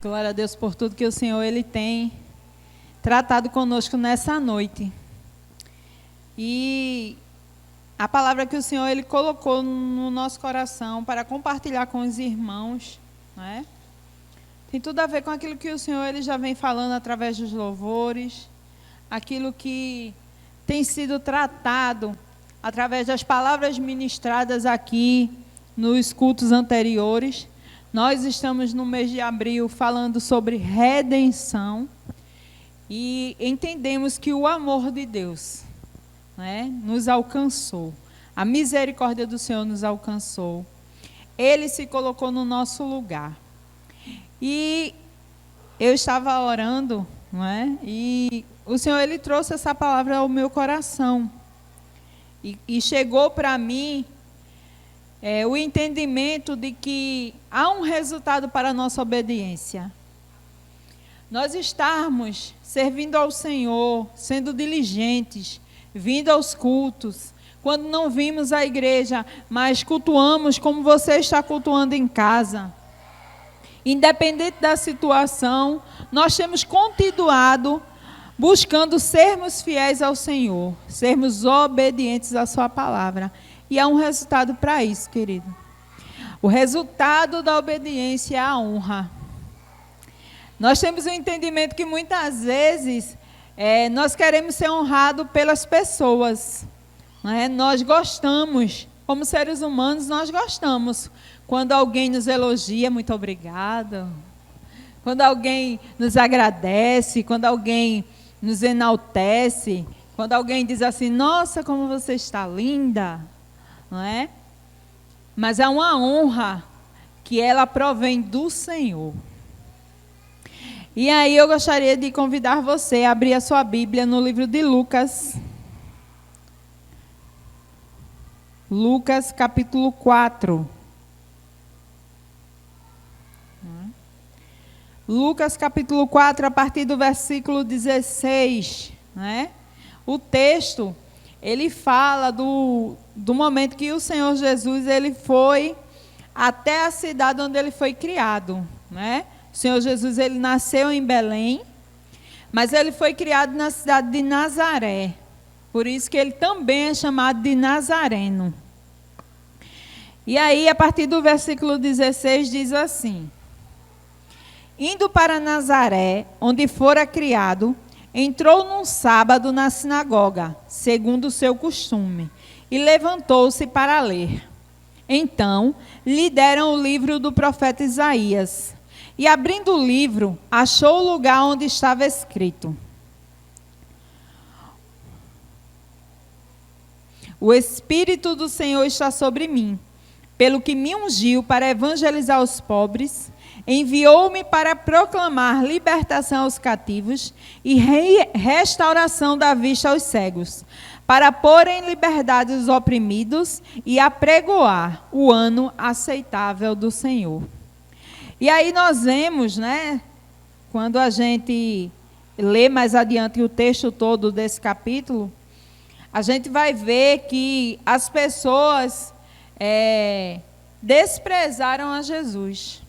Glória a Deus por tudo que o Senhor ele tem tratado conosco nessa noite. E a palavra que o Senhor ele colocou no nosso coração para compartilhar com os irmãos, né? Tem tudo a ver com aquilo que o Senhor ele já vem falando através dos louvores, aquilo que tem sido tratado através das palavras ministradas aqui nos cultos anteriores. Nós estamos no mês de abril falando sobre redenção e entendemos que o amor de Deus, né, nos alcançou. A misericórdia do Senhor nos alcançou. Ele se colocou no nosso lugar. E eu estava orando, não é? E o Senhor ele trouxe essa palavra ao meu coração. E chegou para mim o entendimento de que há um resultado para a nossa obediência. Nós estarmos servindo ao Senhor, sendo diligentes, vindo aos cultos, quando não vimos a igreja, mas cultuamos como você está cultuando em casa. Independente da situação, nós temos continuado buscando sermos fiéis ao Senhor, sermos obedientes à sua palavra. E há um resultado para isso, querido. O resultado da obediência é a honra. Nós temos um entendimento que muitas vezes nós queremos ser honrados pelas pessoas. Não é? Nós gostamos, como seres humanos, nós gostamos. Quando alguém nos elogia, muito obrigado. Quando alguém nos agradece, quando alguém nos enaltece, quando alguém diz assim, nossa, como você está linda. Não é? Mas é uma honra que ela provém do Senhor. E aí eu gostaria de convidar você a abrir a sua Bíblia no livro de Lucas. Lucas capítulo 4. Lucas capítulo 4, a partir do versículo 16. Né? O texto, ele fala do momento que o Senhor Jesus ele foi até a cidade onde ele foi criado. Né? O Senhor Jesus ele nasceu em Belém, mas ele foi criado na cidade de Nazaré. Por isso que ele também é chamado de Nazareno. E aí, a partir do versículo 16, diz assim: indo para Nazaré, onde fora criado, entrou num sábado na sinagoga, segundo o seu costume, e levantou-se para ler. Então, lhe deram o livro do profeta Isaías. E abrindo o livro, achou o lugar onde estava escrito: o Espírito do Senhor está sobre mim, pelo que me ungiu para evangelizar os pobres, enviou-me para proclamar libertação aos cativos e restauração da vista aos cegos, para pôr em liberdade os oprimidos e apregoar o ano aceitável do Senhor. E aí nós vemos, né, quando a gente lê mais adiante o texto todo desse capítulo, a gente vai ver que as pessoas desprezaram a Jesus.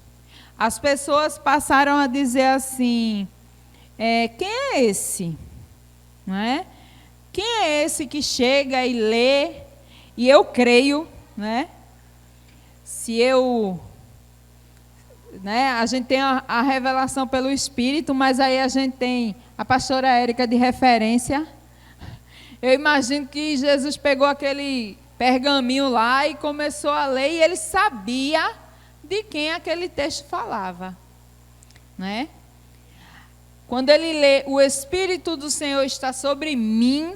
As pessoas passaram a dizer assim, quem é esse? Não é? Quem é esse que chega e lê? E eu creio, né? A gente tem a revelação pelo Espírito, mas aí a gente tem a pastora Érica de referência. Eu imagino que Jesus pegou aquele pergaminho lá e começou a ler, e ele sabia de quem aquele texto falava. Né? Quando ele lê, o Espírito do Senhor está sobre mim,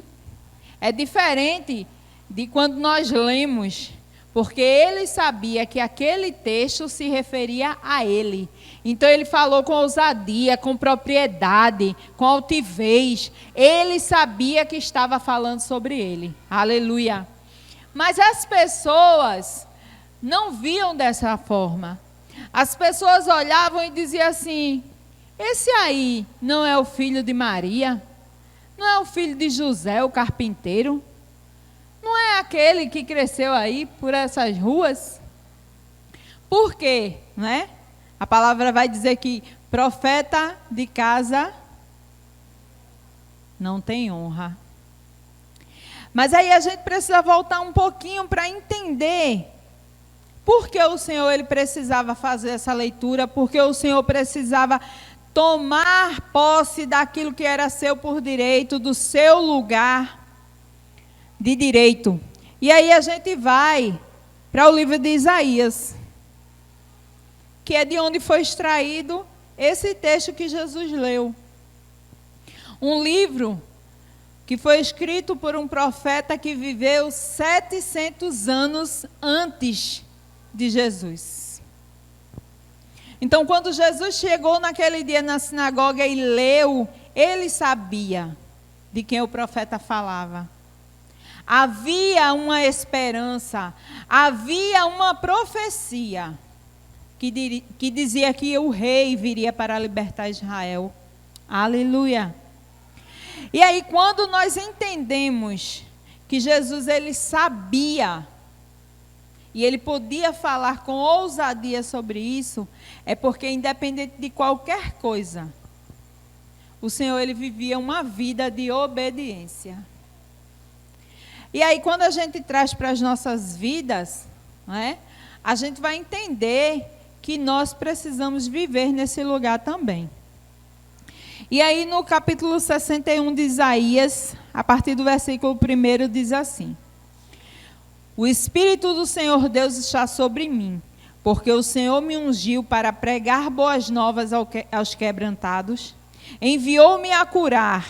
é diferente de quando nós lemos, porque ele sabia que aquele texto se referia a ele. Então ele falou com ousadia, com propriedade, com altivez. Ele sabia que estava falando sobre ele. Aleluia. Mas as pessoas não viam dessa forma. As pessoas olhavam e diziam assim, esse aí não é o filho de Maria? Não é o filho de José, o carpinteiro? Não é aquele que cresceu aí por essas ruas? Por quê? Né? A palavra vai dizer que Profeta de casa não tem honra. Mas aí a gente precisa voltar um pouquinho para entender por que o Senhor ele precisava fazer essa leitura, porque o Senhor precisava tomar posse daquilo que era seu por direito, do seu lugar de direito. E aí a gente vai para o livro de Isaías, que é de onde foi extraído esse texto que Jesus leu. Um livro que foi escrito por um profeta que viveu 700 anos antes de Jesus. Então, quando Jesus chegou naquele dia na sinagoga e leu, ele sabia de quem o profeta falava. Havia uma esperança, havia uma profecia que dizia que o rei viria para libertar Israel. Aleluia! E aí, quando nós entendemos que Jesus ele sabia e ele podia falar com ousadia sobre isso, é porque independente de qualquer coisa, o Senhor ele vivia uma vida de obediência. E aí, quando a gente traz para as nossas vidas, não é? A gente vai entender que nós precisamos viver nesse lugar também. E aí, no capítulo 61 de Isaías, a partir do versículo 1, diz assim: O Espírito do Senhor Deus está sobre mim, porque o Senhor me ungiu para pregar boas novas aos quebrantados, enviou-me a curar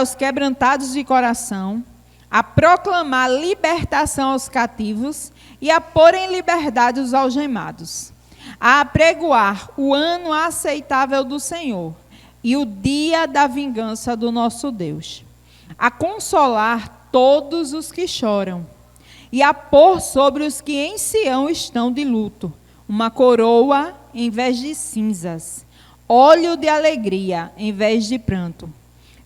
os quebrantados de coração, a proclamar libertação aos cativos e a pôr em liberdade os algemados, a apregoar o ano aceitável do Senhor e o dia da vingança do nosso Deus, a consolar todos os que choram e a pôr sobre os que em Sião estão de luto uma coroa em vez de cinzas, óleo de alegria em vez de pranto,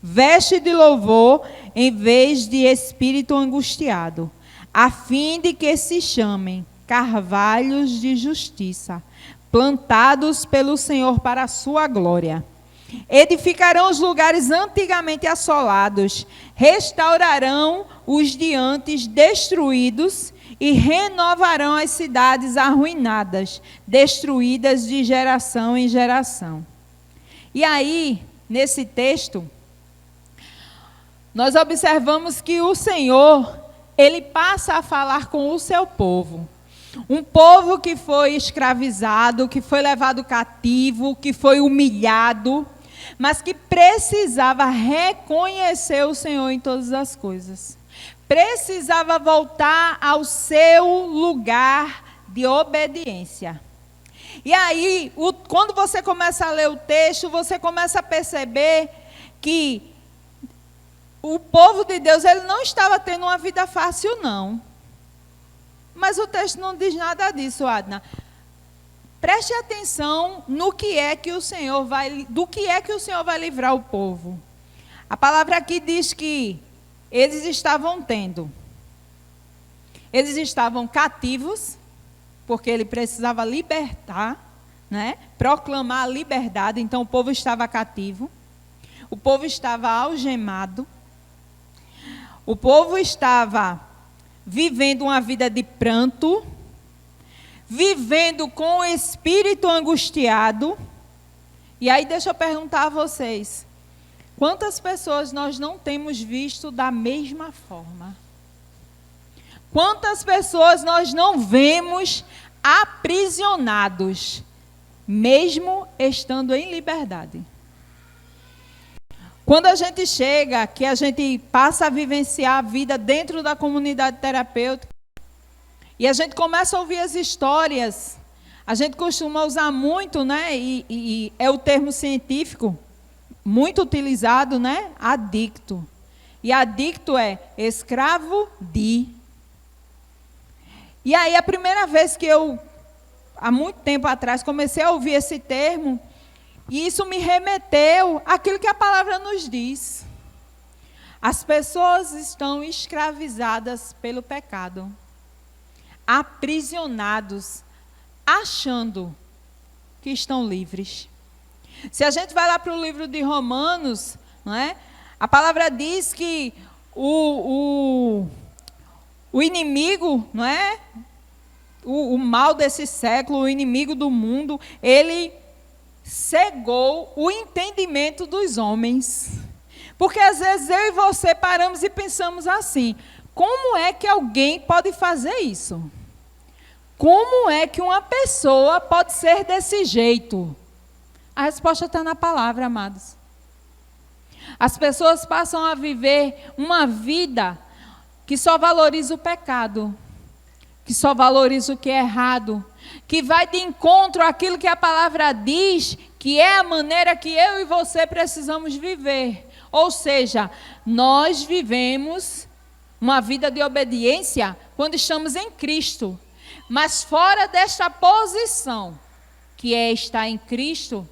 veste de louvor em vez de espírito angustiado, a fim de que se chamem carvalhos de justiça, plantados pelo Senhor para a sua glória. Edificarão os lugares antigamente assolados, restaurarão os de antes destruídos e renovarão as cidades arruinadas, destruídas de geração em geração. E aí, nesse texto, nós observamos que o Senhor, ele passa a falar com o seu povo. Um povo que foi escravizado, que foi levado cativo, que foi humilhado, mas que precisava reconhecer o Senhor em todas as coisas. Precisava voltar ao seu lugar de obediência. E aí, quando você começa a ler o texto, você começa a perceber que o povo de Deus ele não estava tendo uma vida fácil, não. Mas o texto não diz nada disso, Adna. Preste atenção no que é que o Senhor vai, do que é que o Senhor vai livrar o povo. A palavra aqui diz que eles estavam cativos, porque ele precisava libertar, né? Proclamar a liberdade. Então o povo estava cativo, o povo estava algemado, o povo estava vivendo uma vida de pranto, vivendo com o espírito angustiado. E aí deixa eu perguntar a vocês, quantas pessoas nós não temos visto da mesma forma? Quantas pessoas nós não vemos aprisionados, mesmo estando em liberdade? Quando a gente chega, que a gente passa a vivenciar a vida dentro da comunidade terapêutica, e a gente começa a ouvir as histórias, a gente costuma usar muito, né? E é o termo científico, muito utilizado, né? Adicto. E adicto é escravo de. E aí, a primeira vez que eu, há muito tempo atrás, comecei a ouvir esse termo, e isso me remeteu àquilo que a palavra nos diz. As pessoas estão escravizadas pelo pecado, aprisionados achando que estão livres. Se a gente vai lá para o livro de Romanos, não é? A palavra diz que o inimigo, não é? O mal desse século, o inimigo do mundo, ele cegou o entendimento dos homens. Porque às vezes eu e você paramos e pensamos assim: como é que alguém pode fazer isso? Como é que uma pessoa pode ser desse jeito? A resposta está na palavra, amados. As pessoas passam a viver uma vida que só valoriza o pecado, que só valoriza o que é errado, que vai de encontro àquilo que a palavra diz, que é a maneira que eu e você precisamos viver. Ou seja, nós vivemos uma vida de obediência quando estamos em Cristo. Mas fora desta posição, que é estar em Cristo,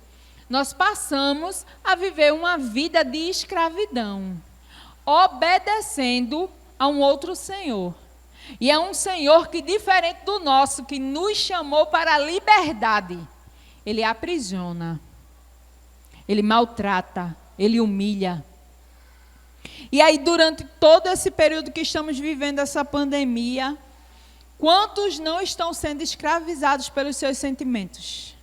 nós passamos a viver uma vida de escravidão, obedecendo a um outro Senhor. E é um Senhor que, diferente do nosso, que nos chamou para a liberdade, Ele aprisiona, Ele maltrata, Ele humilha. E aí, durante todo esse período que estamos vivendo, essa pandemia, quantos não estão sendo escravizados pelos seus sentimentos?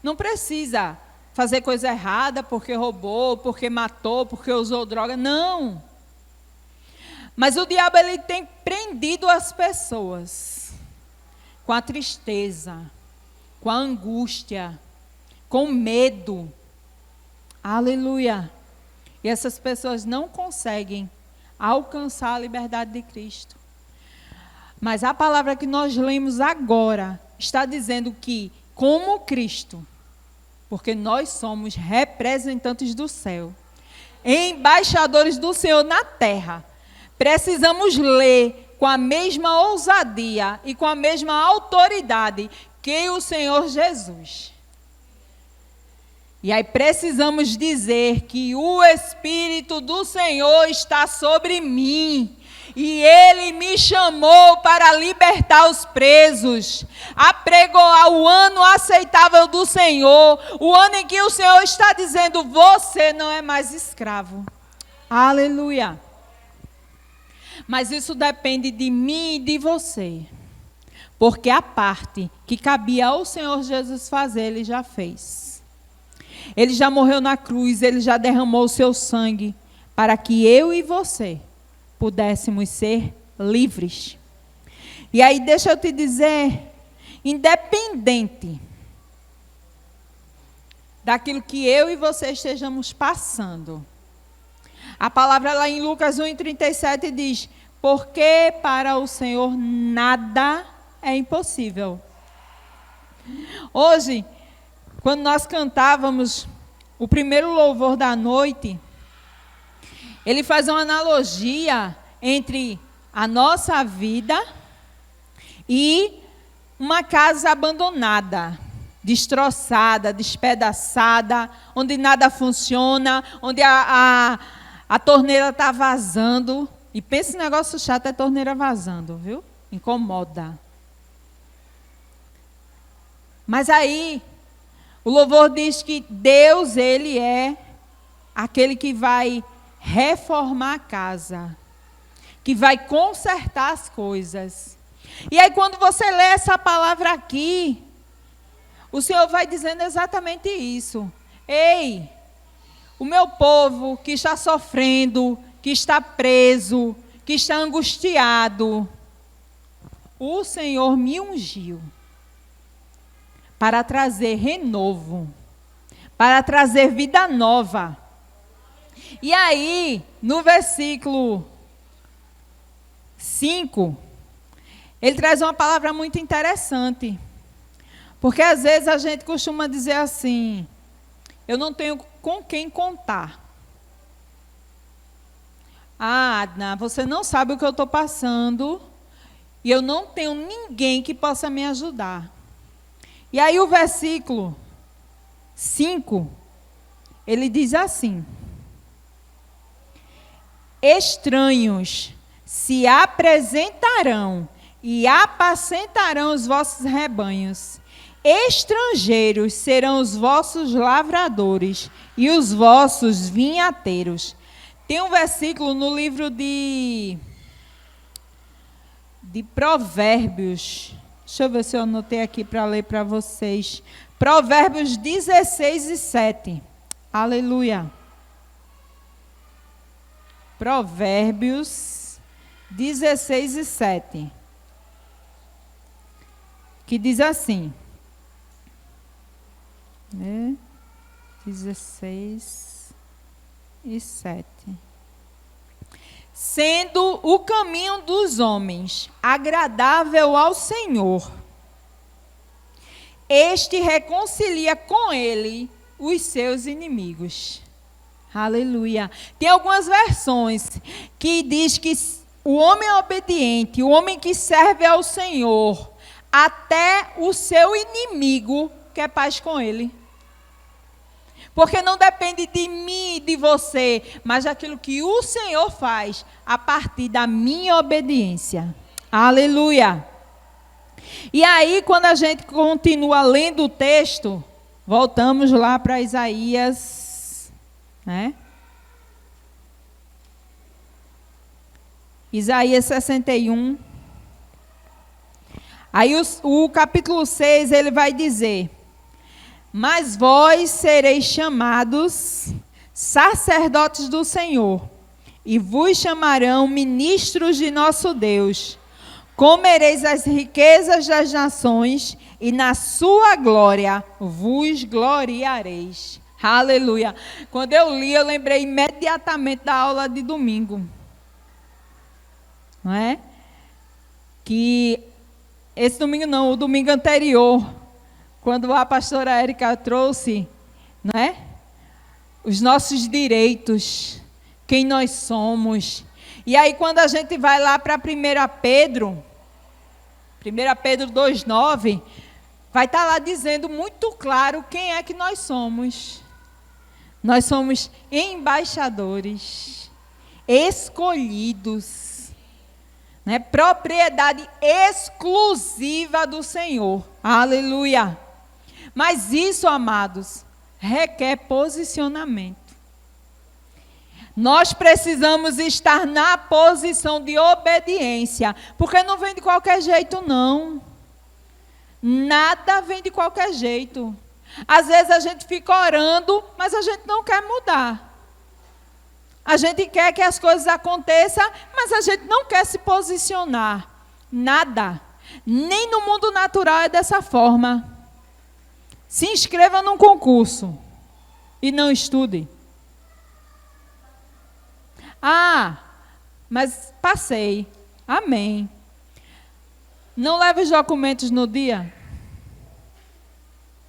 Não precisa fazer coisa errada porque roubou, porque matou, porque usou droga. Não. Mas o diabo, ele tem prendido as pessoas com a tristeza, com a angústia, com medo. Aleluia. E essas pessoas não conseguem alcançar a liberdade de Cristo. Mas a palavra que nós lemos agora está dizendo que, como Cristo, porque nós somos representantes do céu, embaixadores do Senhor na terra, precisamos ler com a mesma ousadia e com a mesma autoridade que o Senhor Jesus. E aí precisamos dizer que o Espírito do Senhor está sobre mim. E Ele me chamou para libertar os presos, apregoar o ano aceitável do Senhor, o ano em que o Senhor está dizendo: você não é mais escravo. Aleluia. Mas isso depende de mim e de você, porque a parte que cabia ao Senhor Jesus fazer, Ele já fez. Ele já morreu na cruz, Ele já derramou o seu sangue, para que eu e você pudéssemos ser livres. E aí deixa eu te dizer, independente daquilo que eu e você estejamos passando, a palavra lá em Lucas 1:37 diz: porque para o Senhor nada é impossível. Hoje, quando nós cantávamos o primeiro louvor da noite, ele faz uma analogia entre a nossa vida e uma casa abandonada, destroçada, despedaçada, onde nada funciona, onde a torneira está vazando. E pensa esse negócio chato, é torneira vazando, viu? Incomoda. Mas aí, o louvor diz que Deus, Ele é aquele que vai reformar a casa, que vai consertar as coisas. E aí, quando você lê essa palavra aqui, o Senhor vai dizendo exatamente isso. Ei, o meu povo que está sofrendo, que está preso, que está angustiado, o Senhor me ungiu para trazer renovo, para trazer vida nova. E aí, no versículo 5, ele traz uma palavra muito interessante. Porque às vezes a gente costuma dizer assim: eu não tenho com quem contar. Ah, Adna, você não sabe o que eu estou passando e eu não tenho ninguém que possa me ajudar. E aí o versículo 5, ele diz assim: estranhos se apresentarão e apacentarão os vossos rebanhos. Estrangeiros serão os vossos lavradores e os vossos vinhateiros. Tem um versículo no livro de Provérbios. Deixa eu ver se eu anotei aqui para ler para vocês. Provérbios 16:7. Aleluia. Provérbios 16:7. Que diz assim. 16:7. Sendo o caminho dos homens agradável ao Senhor, este reconcilia com ele os seus inimigos. Aleluia. Tem algumas versões que diz que o homem obediente, o homem que serve ao Senhor, até o seu inimigo quer paz com ele. Porque não depende de mim e de você, mas daquilo que o Senhor faz a partir da minha obediência. Aleluia. E aí, quando a gente continua lendo o texto, voltamos lá para Isaías, né? Isaías 61. Aí o capítulo 6, ele vai dizer: mas vós sereis chamados sacerdotes do Senhor, e vos chamarão ministros de nosso Deus. Comereis as riquezas das nações, e na sua glória vos gloriareis. Aleluia. Quando eu li, eu lembrei imediatamente da aula de domingo. Não é? Que esse domingo não, o domingo anterior, quando a pastora Érica trouxe, não é? Os nossos direitos, quem nós somos. E aí quando a gente vai lá para 1 Pedro 2:9, vai estar lá dizendo muito claro quem é que nós somos. Nós somos embaixadores, escolhidos, né? Propriedade exclusiva do Senhor. Aleluia. Mas isso, amados, requer posicionamento. Nós precisamos estar na posição de obediência, porque não vem de qualquer jeito, não. Nada vem de qualquer jeito. Às vezes a gente fica orando, mas a gente não quer mudar. A gente quer que as coisas aconteçam, mas a gente não quer se posicionar. Nada. Nem no mundo natural é dessa forma. Se inscreva num concurso e não estude. Ah, mas passei. Amém. Não leve os documentos no dia.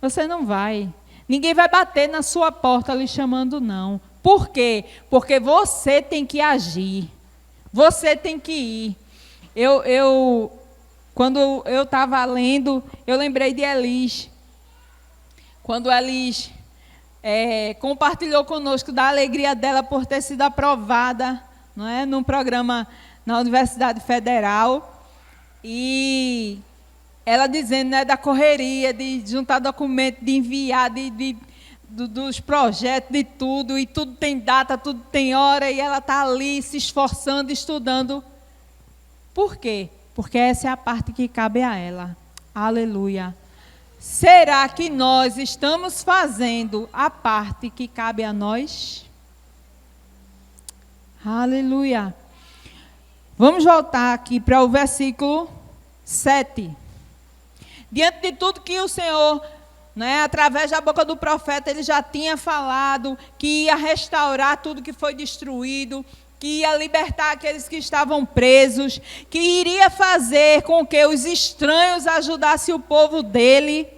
Você não vai. Ninguém vai bater na sua porta lhe chamando, não. Por quê? Porque você tem que agir. Você tem que ir. Quando eu estava lendo, eu lembrei de Elis. Quando Elis compartilhou conosco da alegria dela por ter sido aprovada, não é, num programa na Universidade Federal. E ela dizendo, né, da correria, de juntar documento, de enviar, dos projetos, de tudo, e tudo tem data, tudo tem hora, e ela está ali se esforçando, estudando. Por quê? Porque essa é a parte que cabe a ela. Aleluia. Será que nós estamos fazendo a parte que cabe a nós? Aleluia. Vamos voltar aqui para o versículo 7. Diante de tudo que o Senhor, né, através da boca do profeta, ele já tinha falado que ia restaurar tudo que foi destruído, que ia libertar aqueles que estavam presos, que iria fazer com que os estranhos ajudassem o povo dele.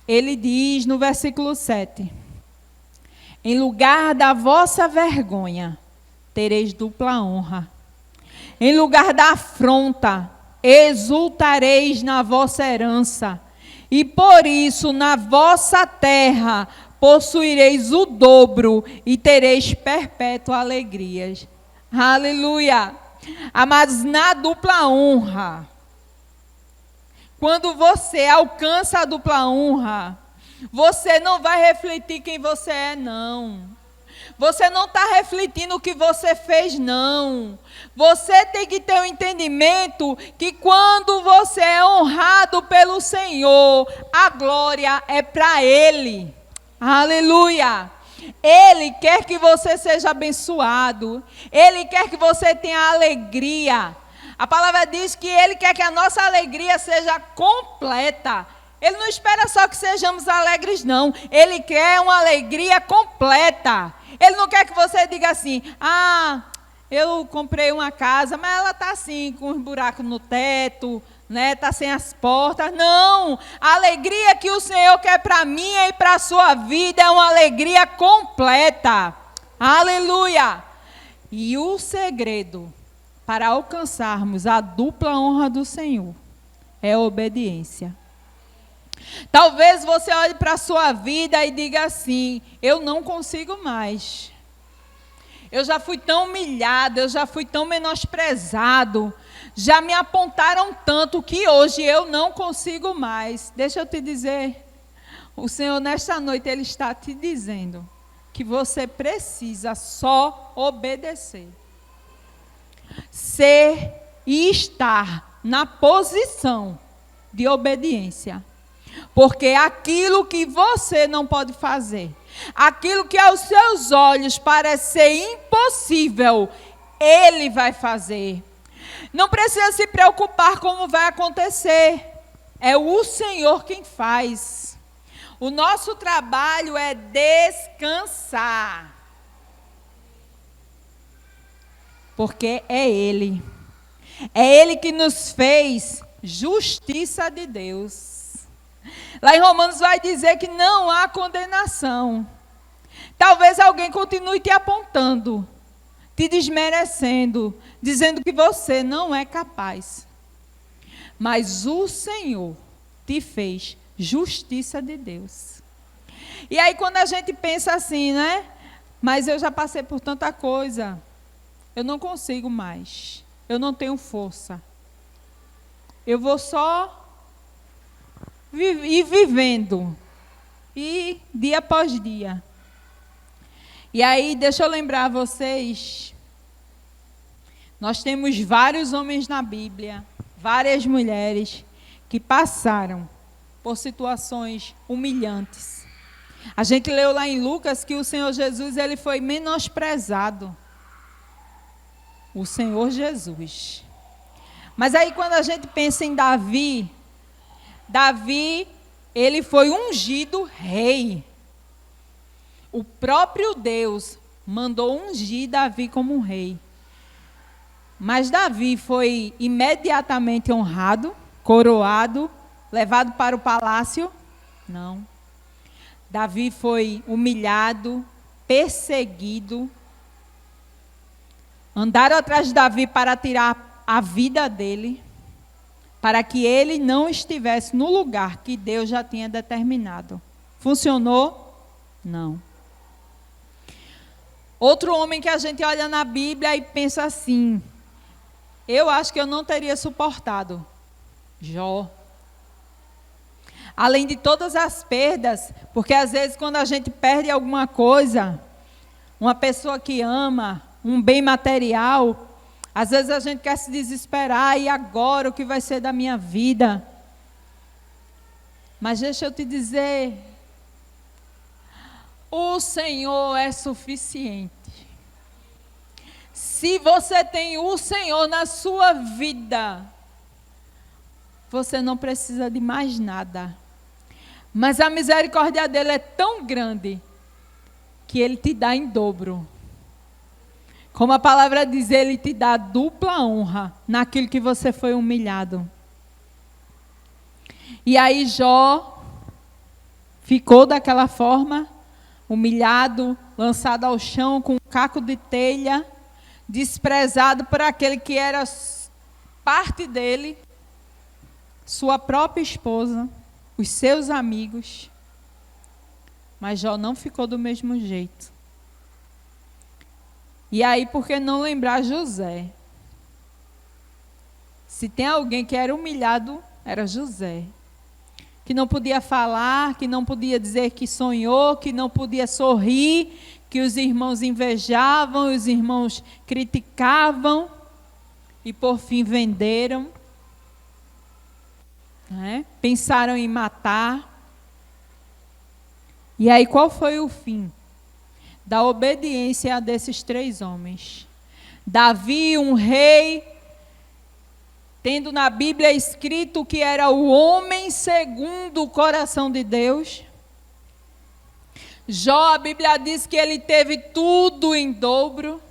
Ele diz no versículo 7: em lugar da vossa vergonha, tereis dupla honra. Em lugar da afronta, exultareis na vossa herança. E por isso, na vossa terra, possuireis o dobro e tereis perpétua alegrias. Aleluia! Amados, na dupla honra, quando você alcança a dupla honra, você não vai refletir quem você é, não. Você não está refletindo o que você fez, não. Você tem que ter um entendimento que quando você é honrado pelo Senhor, a glória é para Ele. Aleluia! Ele quer que você seja abençoado. Ele quer que você tenha alegria. A palavra diz que Ele quer que a nossa alegria seja completa. Ele não espera só que sejamos alegres, não. Ele quer uma alegria completa. Ele não quer que você diga assim, eu comprei uma casa, mas ela está assim, com uns buracos no teto, né? Está sem as portas. Não, a alegria que o Senhor quer para mim e para a sua vida é uma alegria completa. Aleluia! E o segredo para alcançarmos a dupla honra do Senhor é a obediência. Talvez você olhe para a sua vida e diga assim, eu não consigo mais. Eu já fui tão humilhado, eu já fui tão menosprezado, já me apontaram tanto que hoje eu não consigo mais. Deixa eu te dizer, o Senhor nesta noite Ele está te dizendo que você precisa só obedecer. Ser e estar na posição de obediência. Porque aquilo que você não pode fazer, aquilo que aos seus olhos parece ser impossível, Ele vai fazer. Não precisa se preocupar como vai acontecer. É o Senhor quem faz. O nosso trabalho é descansar. Porque é Ele. É Ele que nos fez justiça de Deus. Lá em Romanos vai dizer que não há condenação. Talvez alguém continue te apontando, te desmerecendo, dizendo que você não é capaz. Mas o Senhor te fez justiça de Deus. E aí quando a gente pensa assim, né? Mas eu já passei por tanta coisa. Eu não consigo mais. Eu não tenho força. Eu vou só ir vivendo, e dia após dia. E aí, deixa eu lembrar vocês, nós temos vários homens na Bíblia, várias mulheres, que passaram por situações humilhantes. A gente leu lá em Lucas que o Senhor Jesus, Ele foi menosprezado. O Senhor Jesus. Mas aí quando a gente pensa em Davi, ele foi ungido rei. O próprio Deus mandou ungir Davi como um rei. Mas Davi foi imediatamente honrado, coroado, levado para o palácio? Não. Davi foi humilhado, perseguido. Andaram atrás de Davi para tirar a vida dele, para que ele não estivesse no lugar que Deus já tinha determinado. Funcionou? Não. Outro homem que a gente olha na Bíblia e pensa assim, eu acho que eu não teria suportado. Jó. Além de todas as perdas, porque às vezes quando a gente perde alguma coisa, uma pessoa que ama, um bem material, às vezes a gente quer se desesperar, e agora o que vai ser da minha vida? Mas deixa eu te dizer, o Senhor é suficiente. Se você tem o Senhor na sua vida, você não precisa de mais nada. Mas a misericórdia dele é tão grande que ele te dá em dobro. Como a palavra diz, ele te dá dupla honra naquilo que você foi humilhado. E aí Jó ficou daquela forma, humilhado, lançado ao chão com um caco de telha, desprezado por aquele que era parte dele, sua própria esposa, os seus amigos. Mas Jó não ficou do mesmo jeito. E aí, por que não lembrar José? Se tem alguém que era humilhado, era José. Que não podia falar, que não podia dizer que sonhou, que não podia sorrir, que os irmãos invejavam, os irmãos criticavam e por fim venderam. Pensaram em matar. E aí qual foi o fim da obediência desses 3 homens? Davi, um rei, tendo na Bíblia escrito que era o homem segundo o coração de Deus. Jó, a Bíblia diz que ele teve tudo em dobro: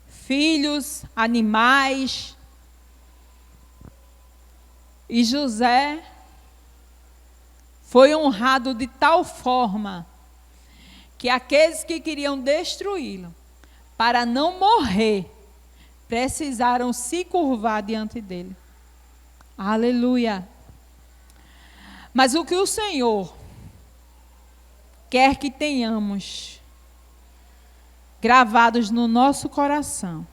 filhos, animais. E José foi honrado de tal forma que aqueles que queriam destruí-lo, para não morrer, precisaram se curvar diante dele. Aleluia! Mas o que o Senhor quer que tenhamos gravados no nosso coração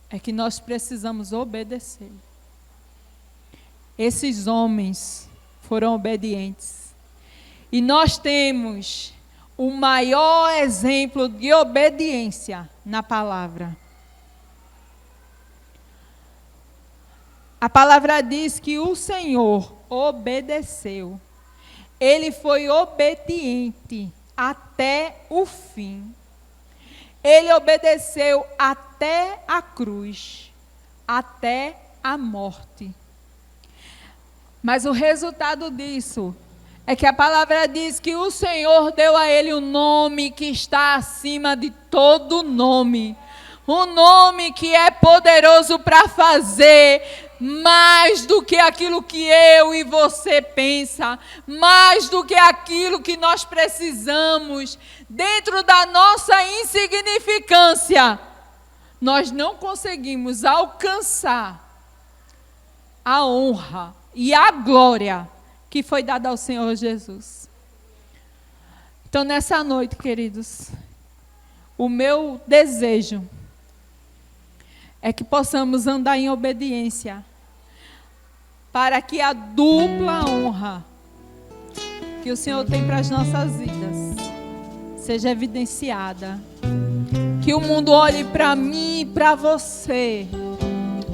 é que nós precisamos obedecer. Esses homens foram obedientes. E nós temos o maior exemplo de obediência na palavra. A palavra diz que o Senhor obedeceu. Ele foi obediente até o fim. Ele obedeceu até a cruz, até a morte. Mas o resultado disso é que a palavra diz que o Senhor deu a ele um nome que está acima de todo nome. Um nome que é poderoso para fazer mais do que aquilo que eu e você pensa, mais do que aquilo que nós precisamos. Dentro da nossa insignificância, nós não conseguimos alcançar a honra e a glória que foi dada ao Senhor Jesus. Então, nessa noite, queridos, o meu desejo é que possamos andar em obediência, para que a dupla honra que o Senhor tem para as nossas vidas seja evidenciada. Que o mundo olhe para mim e para você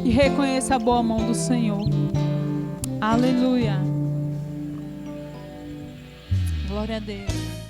e reconheça a boa mão do Senhor. Aleluia. Glória a Deus.